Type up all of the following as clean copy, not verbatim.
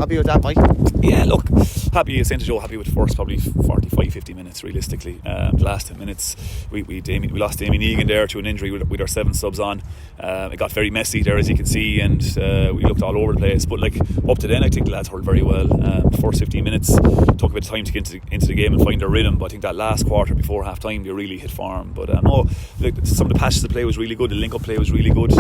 happy with that, Mike? Yeah, look, happy with the first probably 45-50 minutes realistically. The last 10 minutes we lost Damien Egan there to an injury with our 7 subs on. It got very messy there, as you can see, and we looked all over the place, but like up to then I think the lads hurled very well. The first 15 minutes took a bit of time to get into the game and find their rhythm, but I think that last quarter before half time they really hit form. But no, like, some of the passes of play was really good, the link up play was really good.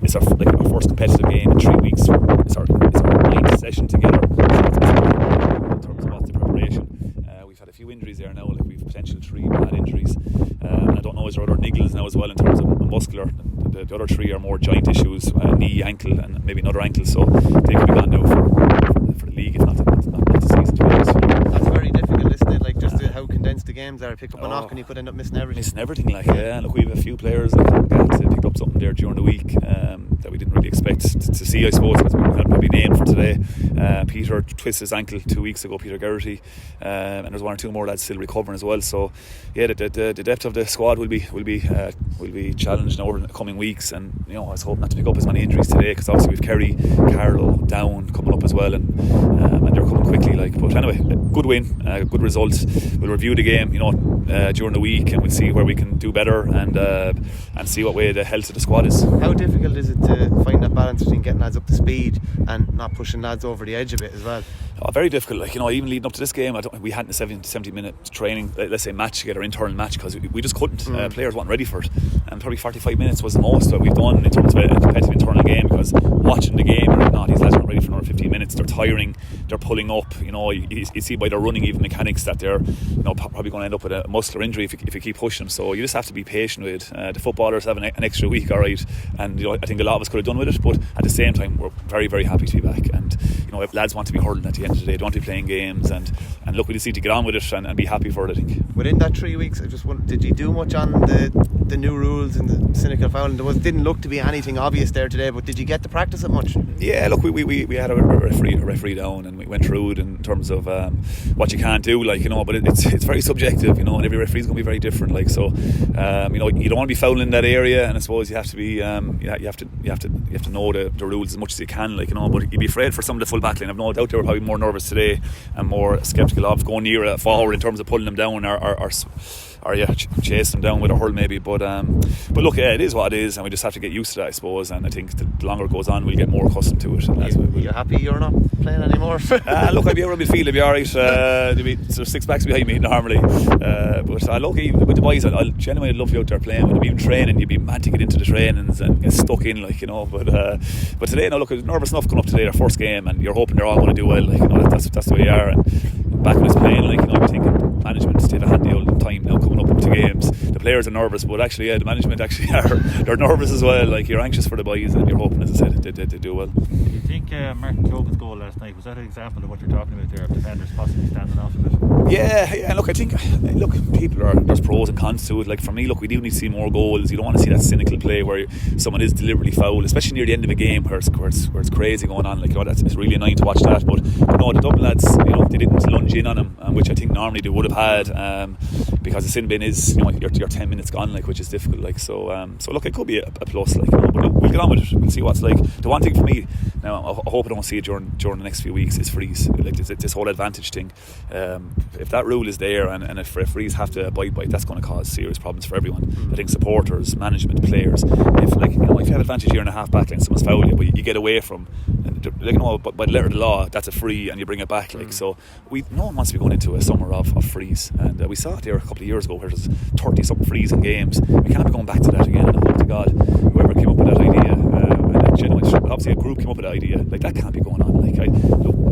It's our first competitive game in 3 weeks. It's our 9th session together in terms of the preparation. We've had a few injuries there now, like we've potential 3 bad injuries, and I don't know, is there other niggles now as well in terms of muscular. The other 3 are more joint issues, knee, ankle, and maybe another ankle, so they could be gone now for the league, if not the season, to be honest. That's very difficult, isn't it? Like just how condensed the games are. Pick up a knock and you could end up missing everything. Like, yeah. Look, we have a few players that picked up something there during the week that we didn't really expect to see, I suppose, because we hadn't probably named for today. Peter twisted his ankle 2 weeks ago, Peter Geraghty, and there's 1 or 2 more lads still recovering as well. So yeah, the depth of the squad will be challenged over the coming weeks, and you know, I was hoping not to pick up as many injuries today, because obviously we've Kerry, Carlow, Down coming up as well, and they're coming quickly. But anyway, good win, good result. We'll review the game, during the week, and we'll see where we can do better, and see what way the health of the squad is. How difficult is it to find that balance between getting lads up to speed and not pushing lads over the edge a bit as well? Very difficult. Even leading up to this game, we hadn't a 70 minute training, let's say match together, internal match, because we just couldn't. Players weren't ready for it, and probably 45 minutes was the most that we've done in terms of a competitive internal game, because watching the game, these lads aren't ready for another 15 minutes. They're tiring, they're pulling up. You see by their running, even mechanics, that they're probably going to end up with a muscular injury if you keep pushing them. So you just have to be patient with the footballers. Have an extra week, alright, and I think a lot of us could have done with it, but at the same time we're very, very happy to be back. And if lads want to be hurling at the end of the day, they want to be playing games, and look, we just need to get on with it and be happy for it, I think. Within that 3 weeks, I just wondered, did you do much on the new rules and the cynical fouling? Didn't look to be anything obvious there today, but did you get to practice it much? Yeah, look, we had a referee down, and we went through it in terms of what you can't do, but it's very subjective, and every referee's going to be very different, so you don't want to be fouling in that area, and I suppose you have to be you have to know the rules as much as you can, but you'd be afraid for some of the full back line. I've no doubt they were probably more nervous today and more sceptical of going near a forward in terms of pulling them down or chase them down with a hurl maybe, but look, it is what it is, and we just have to get used to that, I suppose, and I think the longer it goes on we'll get more accustomed to it. Are you happy you're not playing anymore? Look, I'll be over midfield, I'll be alright. There'll be 6 backs behind me normally, but look, even with the boys, I'll genuinely love you out there playing with them. Even training, you'd be mad to get into the trainings and get stuck in, but today, look, I was nervous enough coming up today, their first game, and you're hoping they're all going to do well, that's the way you are. And back when it's playing, you're thinking management take a handy old time now coming up to games. The players are nervous, but actually, the management actually they're nervous as well. You're anxious for the boys, and you're hoping, as I said, they do well. Do you think Martin Cogan's goal last night, was that an example of what you're talking about there, of defenders possibly standing off a bit? Yeah. Look, I think there's pros and cons to it. For me, look, we do need to see more goals. You don't want to see that cynical play where someone is deliberately fouled, especially near the end of a game where it's crazy going on. It's really annoying to watch that. But the Dublin lads, they didn't lunge in on him, which I think normally they would have had, because the sin bin is, your 10 minutes gone, which is difficult. So look, it could be a plus, but look, we'll get on with it. We'll see what's like. The one thing for me now, I hope I don't see it during the next few weeks, is freeze. This whole advantage thing. If that rule is there, and if referees have to abide by it, that's going to cause serious problems for everyone. I think supporters, management, players. If you have advantage here in a half back line, someone's fouled you, but you get away from, but by the letter of the law, that's a free, and you bring it back. So no one wants to be going into a summer of freeze, and we saw it there a couple of years ago where there's 30 something freeze in games. We can't be going back to that again, and I hope to God whoever came up with that idea, obviously a group came up with that idea, that can't be going on.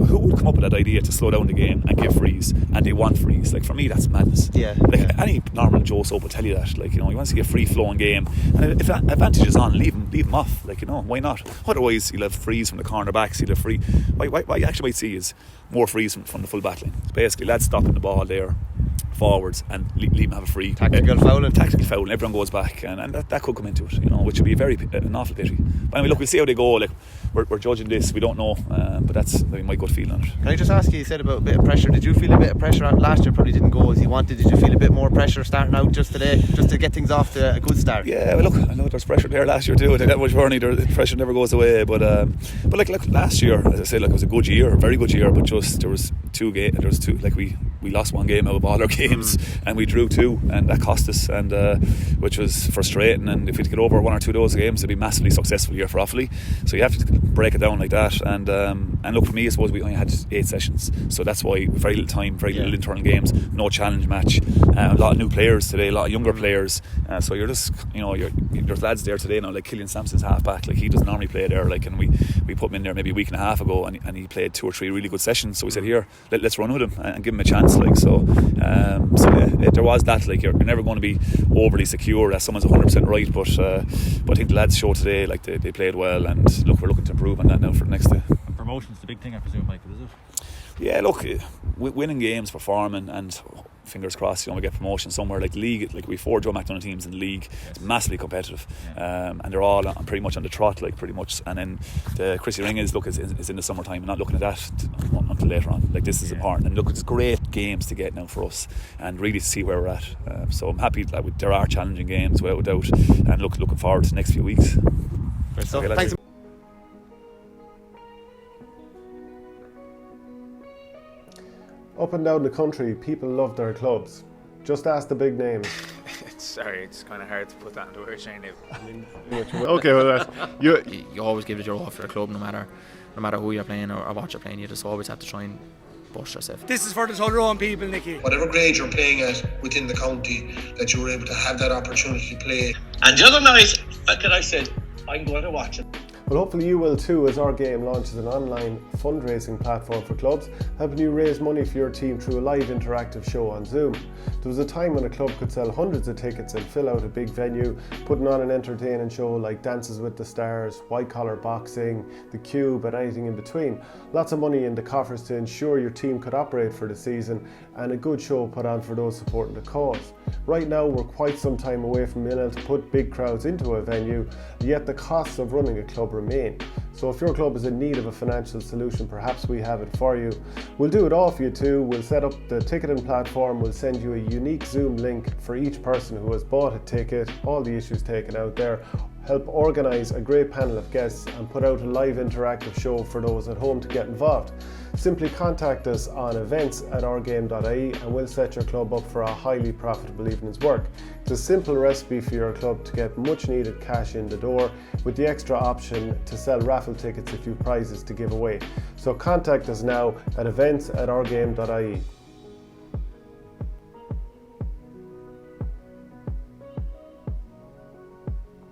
Who would come up with that idea to slow down the game and give freeze, and they want freeze? For me, that's madness. Any normal Joe Soap will tell you that. You want to see a free flowing game, and if that advantage is on, leave them off. Why not? Otherwise, you'll have freeze from the corner backs. You'll have free. What you actually might see is more freeze from the full back line. Basically, lads stopping the ball there forwards and leave them have a free. Tactical fouling. Everyone goes back, and that could come into it, which would be an awful pity. But anyway, look, we'll see how they go. we're judging this. We don't know, but that's my gut feeling on it. Can I just ask you said about a bit of pressure. Did you feel a bit of pressure last year? Probably didn't go as you wanted. Did you feel a bit more pressure starting out just today, just to get things off to a good start? Yeah, well, look, I know there's pressure there last year too. That much hurling, the pressure never goes away. But like last year, as I said, like it was a good year, a very good year. But just there was two. Like we lost one game out of all our games, and we drew two, and that cost us, and which was frustrating. And if we could get over one or two of those games, it'd be a massively successful year for Offaly. So you have to break it down like that. And look, for me, I suppose we only had 8 sessions, so that's why very little time, very little internal games, no challenge match, a lot of new players today, a lot of younger players. So you're just, there's lads there today now, like Killian Sampson's half back, like he doesn't normally play there, like, and we put him in there maybe a week and a half ago, and he played 2 or 3 really good sessions. So we said, here, let's run with him and give him a chance, like. So yeah, there was that, like, you're never going to be overly secure that someone's 100% right, but I think the lads showed today, like they played well, and look, we're looking to improve on that now for the next day. Promotion's the big thing, I presume, Michael, is it? Yeah, look, winning games, performing, and fingers crossed, we get promotion somewhere. Like league, like we 4 Joe McDonagh teams in the league. Yes. It's massively competitive, and they're all pretty much on the trot, like pretty much. And then the Chrissy Ring is in the summertime, and not looking at that until later on. Like this is important, and look, it's great games to get now for us, and really to see where we're at. So I'm happy that there are challenging games without doubt, and looking forward to the next few weeks. Great stuff. Okay, thanks. Up and down the country, people love their clubs. Just ask the big names. Sorry, it's kind of hard to put that into words, Shane. Okay, well, you always give it your all for the club, no matter who you're playing or what you're playing. You just always have to try and push yourself. This is for the Tullaroan people, Nicky. Whatever grade you're playing at within the county, that you were able to have that opportunity to play. And the other night, like I said, I'm going to watch it. Well, hopefully you will too, as Our Game launches an online fundraising platform for clubs, helping you raise money for your team through a live interactive show on Zoom. There was a time when a club could sell hundreds of tickets and fill out a big venue, putting on an entertaining show like Dances with the Stars, White Collar Boxing, The Cube, and anything in between. Lots of money in the coffers to ensure your team could operate for the season, and a good show put on for those supporting the cause. Right now we're quite some time away from being able to put big crowds into a venue, yet the costs of running a club remain. So if your club is in need of a financial solution, perhaps we have it for you. We'll do it all for you too. We'll set up the ticketing platform, we'll send you a unique Zoom link for each person who has bought a ticket, all the issues taken out there, help organise a great panel of guests and put out a live interactive show for those at home to get involved. Simply contact us on events@ourgame.ie and we'll set your club up for a highly profitable evening's work. It's a simple recipe for your club to get much needed cash in the door, with the extra option to sell raffle tickets if you've prizes to give away. So contact us now at events@ourgame.ie.